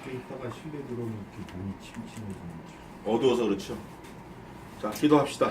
밖에 있다가 실내 들어오면 이렇게 눈이 침침해지는 거죠. 어두워서 그렇죠. 자, 기도합시다.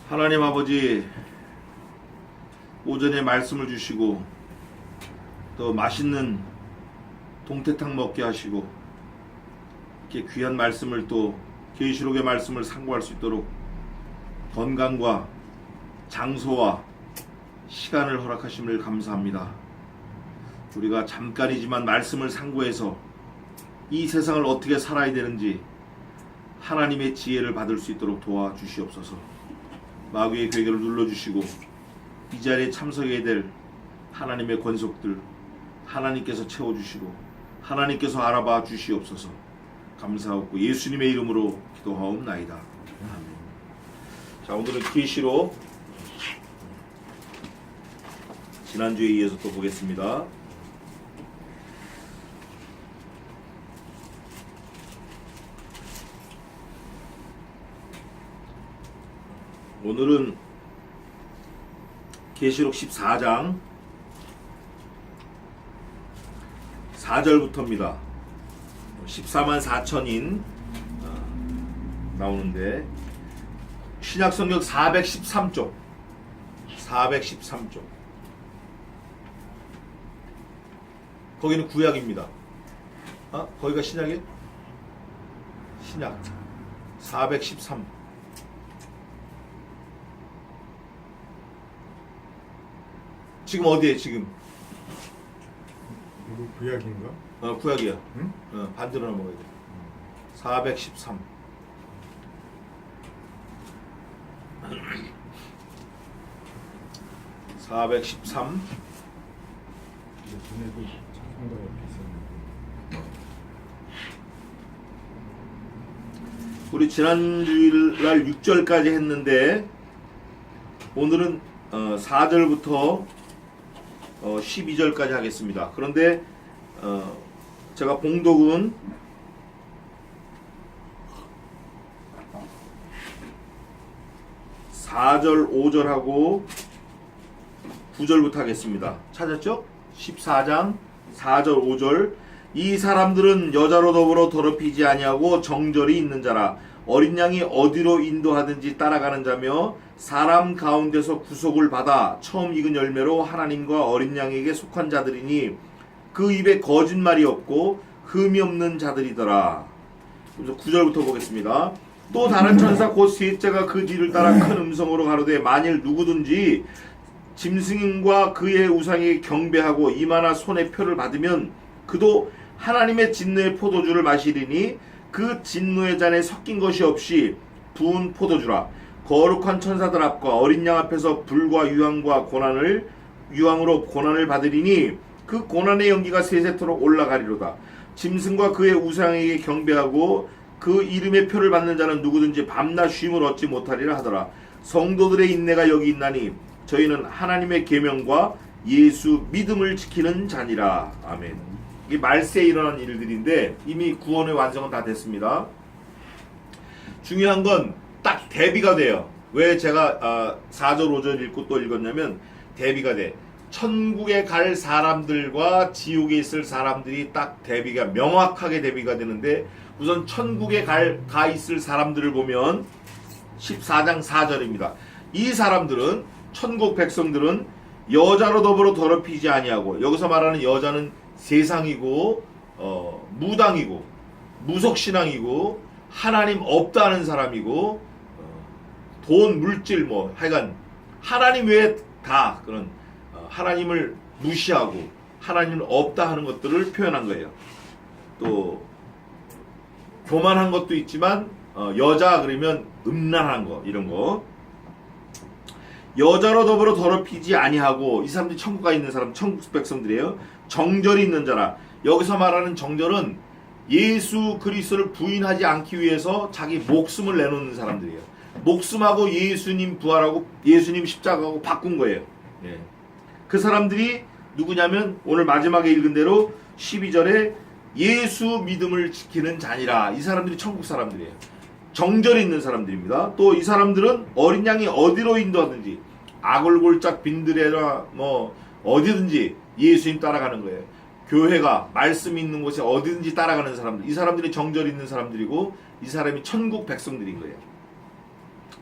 하나님 아버지, 오전에 말씀을 주시고 또 맛있는 동태탕 먹게 하시고 이렇게 귀한 말씀을 또 계시록의 말씀을 상고할 수 있도록 건강과 장소와 시간을 허락하심을 감사합니다. 우리가 잠깐이지만 말씀을 상고해서 이 세상을 어떻게 살아야 되는지 하나님의 지혜를 받을 수 있도록 도와주시옵소서. 마귀의 괴계를 눌러주시고 이 자리에 참석해야 될 하나님의 권속들 하나님께서 채워주시고 하나님께서 알아봐 주시옵소서. 감사하고 예수님의 이름으로 기도하옵나이다. 아멘. 자, 오늘은 계시록 지난주에 이어서 또 보겠습니다. 오늘은 계시록 14장 4절부터입니다. 14만 4천인 나오는데 신약성경 413쪽 거기는 구약입니다. 거기가 신약이에요? 신약 413. 지금 어디에 지금? 이거 구약인가? 구약이야. 응? 반대로 넘어가야 돼. 413. 근데 전에도 찬송가 옆에 있었는데. 우리 지난 주일날 6절까지 했는데 오늘은 4절부터 12절까지 하겠습니다. 그런데 제가 봉독은 4절, 5절하고 9절부터 하겠습니다. 찾았죠? 14장 4절, 5절. 이 사람들은 여자로 더불어 더럽히지 아니하고 정절이 있는 자라. 어린 양이 어디로 인도하든지 따라가는 자며 사람 가운데서 구속을 받아 처음 익은 열매로 하나님과 어린 양에게 속한 자들이니 그 입에 거짓말이 없고 흠이 없는 자들이더라. 그래서 9절부터 보겠습니다. 또 다른 천사 곧 셋째가 그 뒤를 따라 큰 음성으로 가로되 만일 누구든지 짐승과 그의 우상에게 경배하고 이마나 손에 표를 받으면 그도 하나님의 진노의 포도주를 마시리니 그 진노의 잔에 섞인 것이 없이 부은 포도주라. 거룩한 천사들 앞과 어린 양 앞에서 불과 유황으로 고난을 받으리니 그 고난의 연기가 세세토록 올라가리로다. 짐승과 그의 우상에게 경배하고 그 이름의 표를 받는 자는 누구든지 밤낮 쉼을 얻지 못하리라 하더라. 성도들의 인내가 여기 있나니 저희는 하나님의 계명과 예수 믿음을 지키는 자니라. 아멘. 이게 말세에 일어난 일들인데 이미 구원의 완성은 다 됐습니다. 중요한 건 딱 대비가 돼요. 왜 제가 4절 5절 읽고 또 읽었냐면 대비가 돼. 천국에 갈 사람들과 지옥에 있을 사람들이 딱 대비가 명확하게 대비가 되는데 우선 천국에 가 있을 사람들을 보면 14장 4절입니다. 이 사람들은 천국 백성들은 여자로 더불어 더럽히지 아니하고 여기서 말하는 여자는 세상이고 무당이고 무속신앙이고 하나님 없다는 사람이고 돈 물질 하여간 하나님 외에 다 그런 하나님을 무시하고 하나님은 없다 하는 것들을 표현한 거예요. 또 교만한 것도 있지만 여자 그러면 음란한 거 이런 거. 여자로 더불어 더럽히지 아니하고 이 사람들이 천국 가 있는 사람 천국 백성들이에요. 정절이 있는 자라. 여기서 말하는 정절은 예수 그리스도를 부인하지 않기 위해서 자기 목숨을 내놓는 사람들이에요. 목숨하고 예수님 부활하고 예수님 십자가하고 바꾼 거예요. 예. 그 사람들이 누구냐면 오늘 마지막에 읽은 대로 12절에 예수 믿음을 지키는 자니라. 이 사람들이 천국 사람들이에요. 정절이 있는 사람들입니다. 또 이 사람들은 어린 양이 어디로 인도하든지 아골골짝 빈들에라 어디든지 예수님 따라가는 거예요. 교회가 말씀이 있는 곳에 어디든지 따라가는 사람들, 이 사람들이 정절 있는 사람들이고 이 사람이 천국 백성들인 거예요.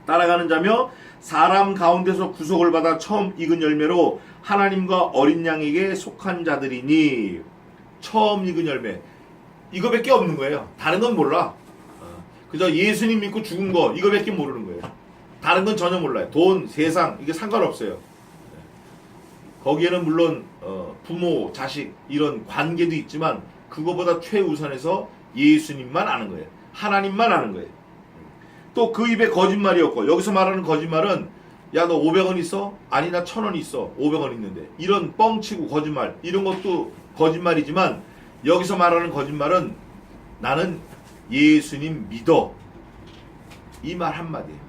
따라가는 자며 사람 가운데서 구속을 받아 처음 익은 열매로 하나님과 어린 양에게 속한 자들이니. 처음 익은 열매 이거밖에 없는 거예요. 다른 건 몰라. 그저 예수님 믿고 죽은 거 이거밖에 모르는 거예요. 다른 건 전혀 몰라요. 돈, 세상 이게 상관없어요. 거기에는 물론 부모, 자식 이런 관계도 있지만 그거보다 최우선해서 예수님만 아는 거예요. 하나님만 아는 거예요. 또 그 입에 거짓말이 없고, 여기서 말하는 거짓말은 야 너 500원 있어? 아니 나 1000원 있어. 500원 있는데. 이런 뻥치고 거짓말 이런 것도 거짓말이지만 여기서 말하는 거짓말은 나는 예수님 믿어. 이 말 한마디예요.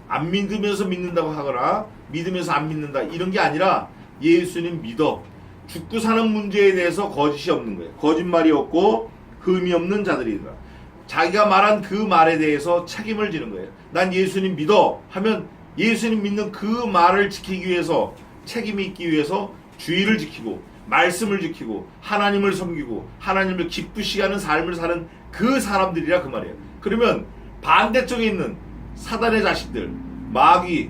안 믿으면서 믿는다고 하거나 믿으면서 안 믿는다 이런 게 아니라 예수님 믿어. 죽고 사는 문제에 대해서 거짓이 없는 거예요. 거짓말이 없고 흠이 없는 자들이다. 자기가 말한 그 말에 대해서 책임을 지는 거예요. 난 예수님 믿어 하면 예수님 믿는 그 말을 지키기 위해서, 책임이 있기 위해서 주의를 지키고 말씀을 지키고 하나님을 섬기고 하나님을 기쁘시게 하는 삶을 사는 그 사람들이라 그 말이에요. 그러면 반대쪽에 있는 사단의 자식들, 마귀,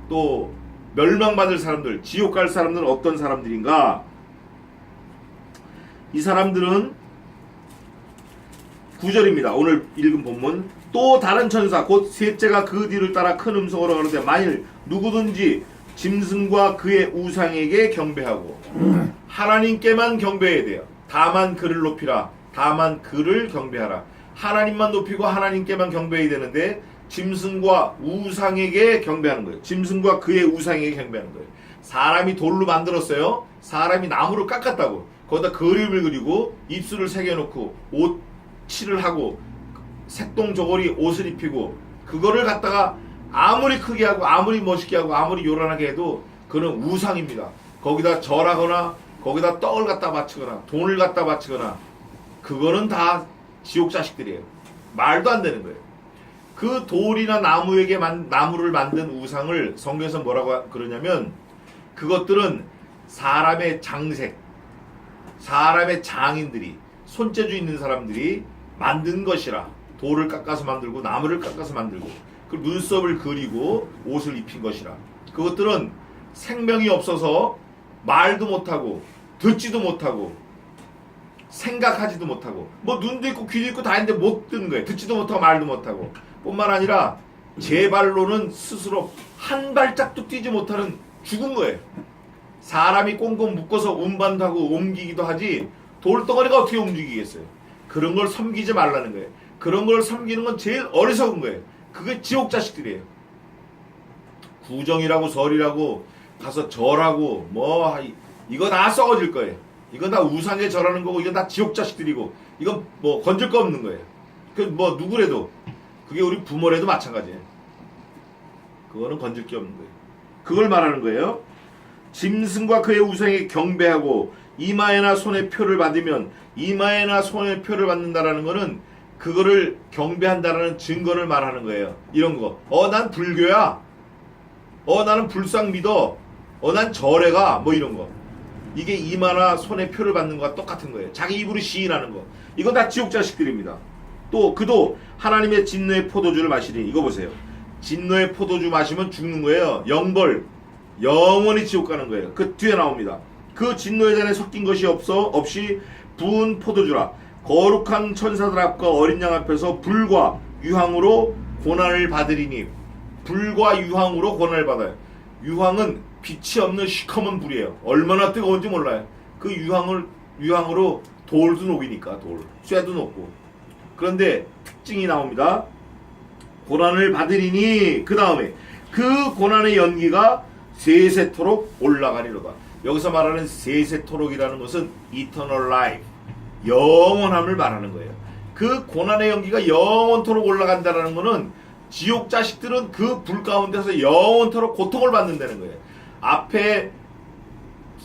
또 멸망받을 사람들, 지옥 갈 사람들은 어떤 사람들인가? 이 사람들은 9절입니다. 오늘 읽은 본문. 또 다른 천사 곧 셋째가 그 뒤를 따라 큰 음성으로 가로되 만일 누구든지 짐승과 그의 우상에게 경배하고 하나님께만 경배해야 돼요. 다만 그를 높이라. 다만 그를 경배하라. 하나님만 높이고 하나님께만 경배해야 되는데 짐승과 우상에게 경배하는 거예요. 짐승과 그의 우상에게 경배하는 거예요. 사람이 돌로 만들었어요. 사람이 나무를 깎았다고. 거기다 그림을 그리고 입술을 새겨놓고 옷 칠을 하고 색동 저고리 옷을 입히고 그거를 갖다가 아무리 크게 하고 아무리 멋있게 하고 아무리 요란하게 해도 그는 우상입니다. 거기다 절하거나 거기다 떡을 갖다 바치거나 돈을 갖다 바치거나 그거는 다 지옥 자식들이에요. 말도 안 되는 거예요. 그 돌이나 나무를 만든 우상을 성경에서 뭐라고 그러냐면 그것들은 사람의 장색, 사람의 장인들이, 손재주 있는 사람들이 만든 것이라. 돌을 깎아서 만들고 나무를 깎아서 만들고 그 눈썹을 그리고 옷을 입힌 것이라. 그것들은 생명이 없어서 말도 못하고 듣지도 못하고 생각하지도 못하고 뭐 눈도 있고 귀도 있고 다 있는데 못 듣는 거예요. 듣지도 못하고 말도 못하고 뿐만 아니라 제 발로는 스스로 한 발짝도 뛰지 못하는 죽은 거예요. 사람이 꽁꽁 묶어서 운반도 하고 옮기기도 하지 돌덩어리가 어떻게 움직이겠어요. 그런 걸 섬기지 말라는 거예요. 그런 걸 섬기는 건 제일 어리석은 거예요. 그게 지옥 자식들이에요. 구정이라고 절이라고 가서 절하고 뭐 이거 다 썩어질 거예요. 이건 다 우상에 절하는 거고 이건 다 지옥 자식들이고 이건 뭐 건질 거 없는 거예요. 그 뭐 누구래도 그게 우리 부모래도 마찬가지예요. 그거는 건질 게 없는 거예요. 그걸 말하는 거예요. 짐승과 그의 우상에 경배하고 이마에나 손에 표를 받으면 이마에나 손에 표를 받는다라는 거는 그거를 경배한다라는 증거를 말하는 거예요. 이런 거. 난 불교야. 나는 불상 믿어. 난 절에가. 뭐 이런 거. 이게 이마나 손에 표를 받는 거와 똑같은 거예요. 자기 입으로 시인하는 거. 이건 다 지옥 자식들입니다. 또 그도 하나님의 진노의 포도주를 마시리니. 이거 보세요. 진노의 포도주 마시면 죽는 거예요. 영벌. 영원히 지옥 가는 거예요. 그 뒤에 나옵니다. 그 진노의 잔에 섞인 것이 없이 부은 포도주라. 거룩한 천사들 앞과 어린 양 앞에서 불과 유황으로 고난을 받으리니. 불과 유황으로 고난을 받아요. 유황은 빛이 없는 시커먼 불이에요. 얼마나 뜨거운지 몰라요. 그 유황으로 돌도 녹이니까 돌. 쇠도 녹고. 그런데 특징이 나옵니다. 고난을 받으리니 그 다음에 그 고난의 연기가 세세토록 올라가리로다. 여기서 말하는 세세토록이라는 것은 eternal life, 영원함을 말하는 거예요. 그 고난의 연기가 영원토록 올라간다는 것은 지옥 자식들은 그 불 가운데서 영원토록 고통을 받는다는 거예요. 앞에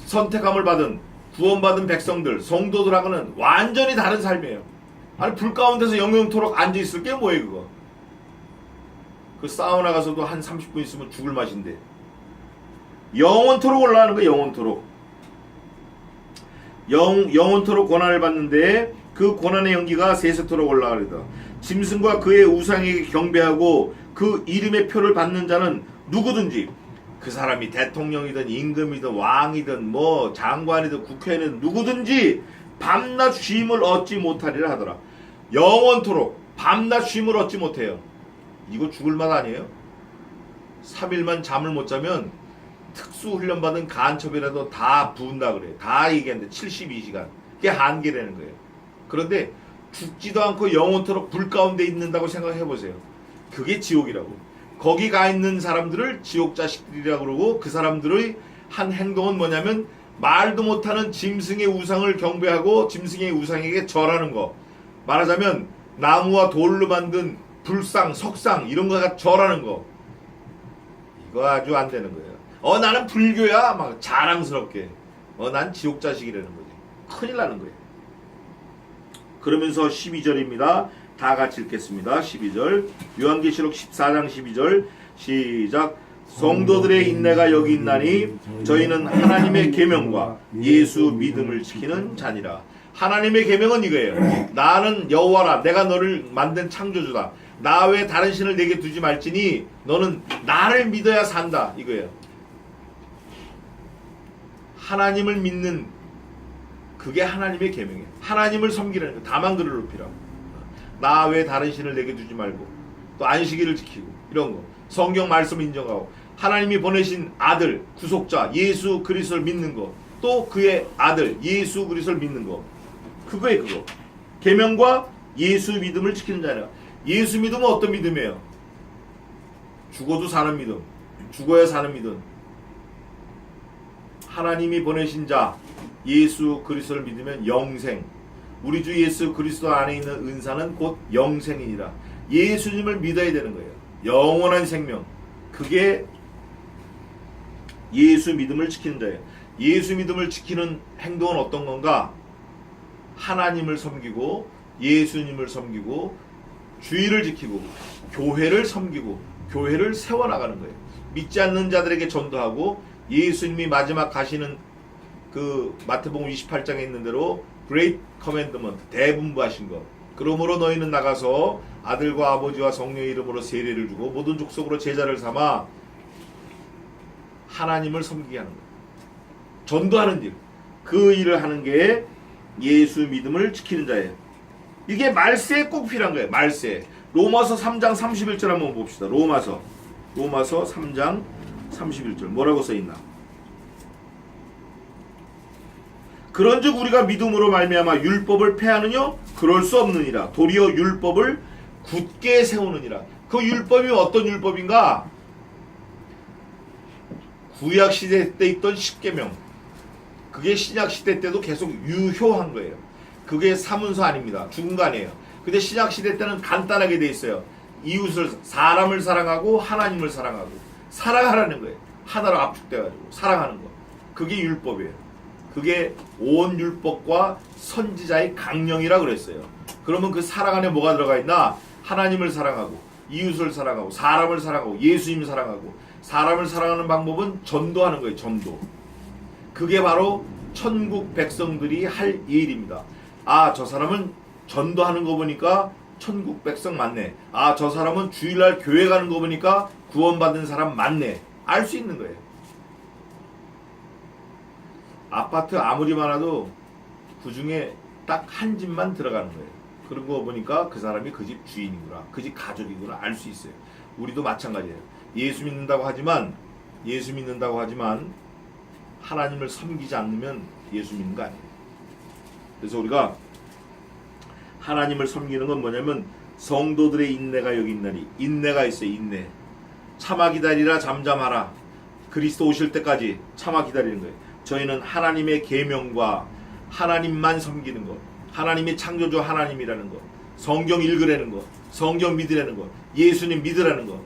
선택함을 받은 구원받은 백성들, 성도들하고는 완전히 다른 삶이에요. 아니 불 가운데서 영영토록 앉아있을 게 뭐예요 그거. 그 사우나 가서도 한 30분 있으면 죽을 맛인데 영원토록 올라가는 거예요. 영원토록. 영원토록 고난을 받는데 그 고난의 연기가 세세토록 올라가리다. 짐승과 그의 우상에게 경배하고 그 이름의 표를 받는 자는 누구든지, 그 사람이 대통령이든 임금이든 왕이든 뭐 장관이든 국회의원이든 누구든지 밤낮 쉼을 얻지 못하리라 하더라. 영원토록 밤낮 쉼을 얻지 못해요. 이거 죽을 맛 아니에요? 3일만 잠을 못 자면 특수훈련 받은 간첩이라도 다 부은다 그래요. 다 얘기하는데 72시간. 그게 한계라는 거예요. 그런데 죽지도 않고 영원토록 불 가운데 있는다고 생각해 보세요. 그게 지옥이라고. 거기 가 있는 사람들을 지옥 자식들이라고 그러고, 그 사람들의 한 행동은 뭐냐면 말도 못하는 짐승의 우상을 경배하고 짐승의 우상에게 절하는 거. 말하자면 나무와 돌로 만든 불상, 석상 이런 거가 절하는 거. 이거 아주 안 되는 거예요. 나는 불교야 막 자랑스럽게. 난 지옥 자식이라는 거지. 큰일 나는 거예요. 그러면서 12절입니다. 다 같이 읽겠습니다. 12절. 요한계시록 14장 12절. 시작. 성도들의 인내가 여기 있나니 저희는 하나님의 계명과 예수 믿음을 지키는 자니라. 하나님의 계명은 이거예요. 나는 여호와라. 내가 너를 만든 창조주다. 나 외에 다른 신을 내게 두지 말지니 너는 나를 믿어야 산다. 이거예요. 하나님을 믿는, 그게 하나님의 계명이에요. 하나님을 섬기라는 거. 다만 그를 높이라. 나 외에 다른 신을 내게 두지 말고, 또 안식일을 지키고, 이런 거. 성경 말씀을 인정하고, 하나님이 보내신 아들 구속자 예수 그리스도를 믿는 거, 또 그의 아들 예수 그리스도를 믿는 거. 그거예요. 그거. 계명과 예수 믿음을 지키는 자라. 예수 믿음은 어떤 믿음이에요? 죽어도 사는 믿음. 죽어야 사는 믿음. 하나님이 보내신 자 예수 그리스도를 믿으면 영생. 우리 주 예수 그리스도 안에 있는 은사는 곧 영생이니라. 예수님을 믿어야 되는 거예요. 영원한 생명. 그게 예수 믿음을 지키는 자예요. 예수 믿음을 지키는 행동은 어떤 건가? 하나님을 섬기고, 예수님을 섬기고, 주의를 지키고, 교회를 섬기고, 교회를 세워나가는 거예요. 믿지 않는 자들에게 전도하고, 예수님이 마지막 가시는 그 마태복음 28장에 있는 대로 Great Commandment, 대분부하신 것. 그러므로 너희는 나가서 아들과 아버지와 성령의 이름으로 세례를 주고 모든 족속으로 제자를 삼아 하나님을 섬기게 하는 거예요. 전도하는 일. 그 일을 하는 게 예수 믿음을 지키는 자예요. 이게 말세에 꼭 필요한 거예요. 말세. 로마서 3장 31절 한번 봅시다. 로마서 3장 31절 뭐라고 써있나? 그런즉 우리가 믿음으로 말미암아 율법을 폐하느냐? 그럴 수 없느니라. 도리어 율법을 굳게 세우느니라. 그 율법이 어떤 율법인가? 구약 시대 때 있던 십계명. 그게 신약 시대 때도 계속 유효한 거예요. 그게 사문서 아닙니다. 죽은 거 아니에요. 근데 신약 시대 때는 간단하게 돼 있어요. 이웃을, 사람을 사랑하고 하나님을 사랑하고 사랑하라는 거예요. 하나로 압축돼가지고 사랑하는 거. 그게 율법이에요. 그게 온 율법과 선지자의 강령이라 그랬어요. 그러면 그 사랑 안에 뭐가 들어가 있나? 하나님을 사랑하고 이웃을 사랑하고 사람을 사랑하고 예수님을 사랑하고. 사람을 사랑하는 방법은 전도하는 거예요. 전도. 그게 바로 천국 백성들이 할 일입니다. 아, 저 사람은 전도하는 거 보니까 천국 백성 맞네. 아, 저 사람은 주일날 교회 가는 거 보니까 구원받은 사람 맞네. 알 수 있는 거예요. 아파트 아무리 많아도 그 중에 딱 한 집만 들어가는 거예요. 그런 거 보니까 그 사람이 그 집 주인이구나, 그 집 가족이구나 알 수 있어요. 우리도 마찬가지예요. 예수 믿는다고 하지만 하나님을 섬기지 않으면 예수 믿는 거 아니에요. 그래서 우리가 하나님을 섬기는 건 뭐냐면 성도들의 인내가 여기 있나니. 인내가 있어요. 인내. 참아 기다리라, 잠잠하라. 그리스도 오실 때까지 참아 기다리는 거예요. 저희는 하나님의 계명과 하나님만 섬기는 것, 하나님의 창조주 하나님이라는 것, 성경 읽으라는 것, 성경 믿으라는 것, 예수님 믿으라는 것.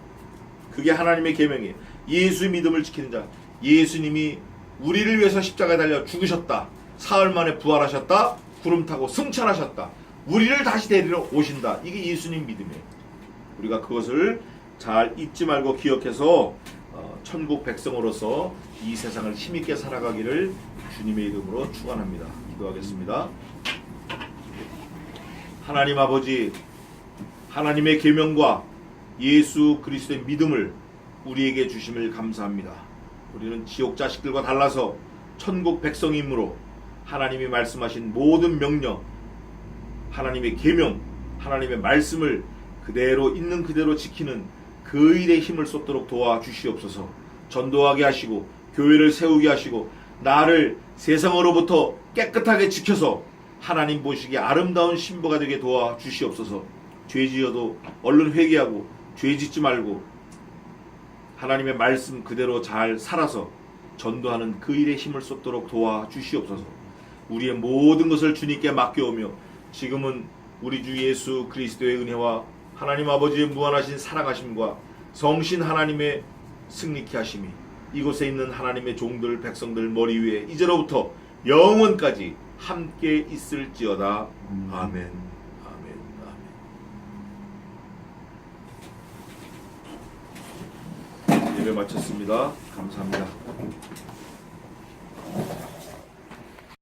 그게 하나님의 계명이에요. 예수 믿음을 지키는 자. 예수님이 우리를 위해서 십자가에 달려 죽으셨다. 사흘 만에 부활하셨다. 구름 타고 승천하셨다. 우리를 다시 데리러 오신다. 이게 예수님 믿음이에요. 우리가 그것을 잘 잊지 말고 기억해서 천국 백성으로서 이 세상을 힘있게 살아가기를 주님의 이름으로 축원합니다. 기도하겠습니다. 하나님 아버지, 하나님의 계명과 예수 그리스도의 믿음을 우리에게 주심을 감사합니다. 우리는 지옥 자식들과 달라서 천국 백성이므로 하나님이 말씀하신 모든 명령, 하나님의 계명, 하나님의 말씀을 그대로 있는 그대로 지키는 그 일에 힘을 쏟도록 도와주시옵소서. 전도하게 하시고 교회를 세우게 하시고 나를 세상으로부터 깨끗하게 지켜서 하나님 보시기에 아름다운 신부가 되게 도와주시옵소서. 죄지어도 얼른 회개하고 죄짓지 말고 하나님의 말씀 그대로 잘 살아서 전도하는 그 일에 힘을 쏟도록 도와주시옵소서. 우리의 모든 것을 주님께 맡겨오며 지금은 우리 주 예수 그리스도의 은혜와 하나님 아버지의 무한하신 사랑하심과 성신 하나님의 승리케 하심이 이곳에 있는 하나님의 종들 백성들 머리 위에 이제로부터 영원까지 함께 있을지어다. 아멘. 예배 마쳤습니다. 감사합니다.